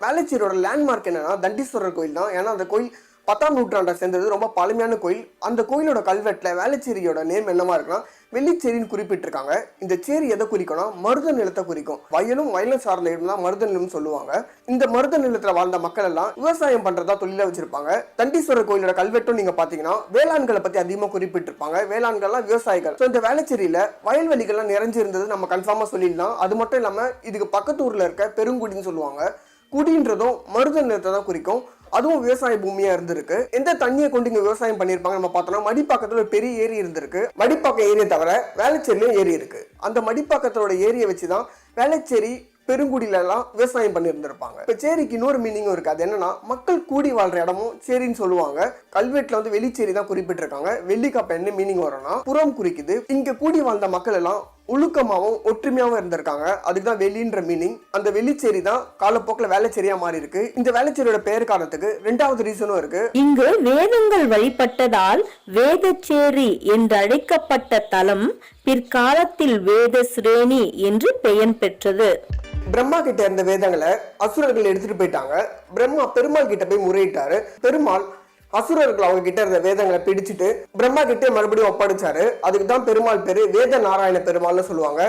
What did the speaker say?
வேளச்சேரியோட landmark என்னன்னா தண்டீஸ்வரர் கோயில் தான். ஏன்னா அந்த கோயில் 10ஆம் நூற்றாண்டை சேர்ந்தது, ரொம்ப பழமையான கோயில். அந்த கோயிலோட கல்வெட்டுல வேளச்சேரியோட நேம் என்னமா இருக்குன்னா வெள்ளிச்சேரின்னு குறிப்பிட்டிருக்காங்க. இந்த சேரி எதை குறிக்கணும்? மருத நிலத்தை குறிக்கும். வயலும் வயலும் சார்ந்த இடம் தான் மருத நிலம்னு சொல்லுவாங்க. இந்த மருத நிலத்துல வாழ்ந்த மக்கள் எல்லாம் விவசாயம் பண்றதா தொழில வச்சிருப்பாங்க. தண்டீஸ்வரர் கோயிலோட கல்வெட்டும் நீங்க பாத்தீங்கன்னா வேளாண்களை பத்தி அதிகமா குறிப்பிட்டிருப்பாங்க. வேளாண்கள்லாம் விவசாயிகள். இந்த வேளச்சேரியில வயல்வெளிகள்லாம் நிறைஞ்சிருந்தது நம்ம கன்ஃபார்மா சொல்லிடலாம். அது மட்டும் இல்லாம இதுக்கு பக்கத்து ஊர்ல இருக்க பெருங்குடின்னு சொல்லுவாங்க. குடின்றதும் மருத நிலத்தை தான் குறிக்கும். அதுவும் விவசாய பூமியா இருந்திருக்கு. எந்த தண்ணியை கொண்டு இங்க விவசாயம் பண்ணிருப்பாங்க நம்ம பார்த்தோம்னா மடிப்பாக்கத்துல ஒரு பெரிய ஏரி இருந்திருக்கு. மடிப்பாக்கம் ஏரியை தவிர வேளச்சேரியிலும் ஏரி இருக்கு. அந்த மடிப்பாக்கத்தோட ஏரியை வச்சுதான் வேளச்சேரி பெருங்குடியில எல்லாம் விவசாயம் பண்ணி இருந்திருப்பாங்க. இப்ப சேரிக்கு இன்னொரு மீனிங்கும் இருக்கு. அது என்னன்னா மக்கள் கூடி வாழ்ற இடமும் சேரின்னு சொல்லுவாங்க. கல்வெட்டுல வந்து வெள்ளிச்சேரி தான் குறிப்பிட்டிருக்காங்க. வெள்ளிக்காப்ப என்ன மீனிங் வரும்னா புறம் குறிக்குது. இங்க கூடி வாழ்ந்த மக்கள் எல்லாம் ஒழுக்கமாவும் ஒற்றுமையாவும் இருந்திருக்காங்க. அதுக்குதான் வெளின்ற மீனிங். அந்த வெள்ளிச்சேரி தான் காலப்போக்கில் வேளச்சேரியா மாறி இருக்கு. இந்த வேளச்சேரியோட பெயர் காரணத்துக்கு ரெண்டாவது ரீசனும் இருக்கு. இங்கு வேதங்கள் வழிபட்டதால் வேதச்சேரி என்று அழைக்கப்பட்ட தலம் பிற்காலத்தில் வேத சிரேணி என்று பெயர் பெற்றது. பிரம்மா கிட்ட இருந்த வேதங்களை அசுரர்கள் எடுத்துட்டு போயிட்டாங்க. பிரம்மா பெருமாள் கிட்ட போய் முறையிட்டாரு. பெருமாள் அசுரர்கள் அவங்க கிட்ட இருந்த வேதங்களை பிடிச்சிட்டு பிரம்மா கிட்டே மறுபடியும் ஒப்படைச்சாரு. அதுக்கு தான் பெருமாள் பேரு வேத நாராயண பெருமாள்னு சொல்லுவாங்க.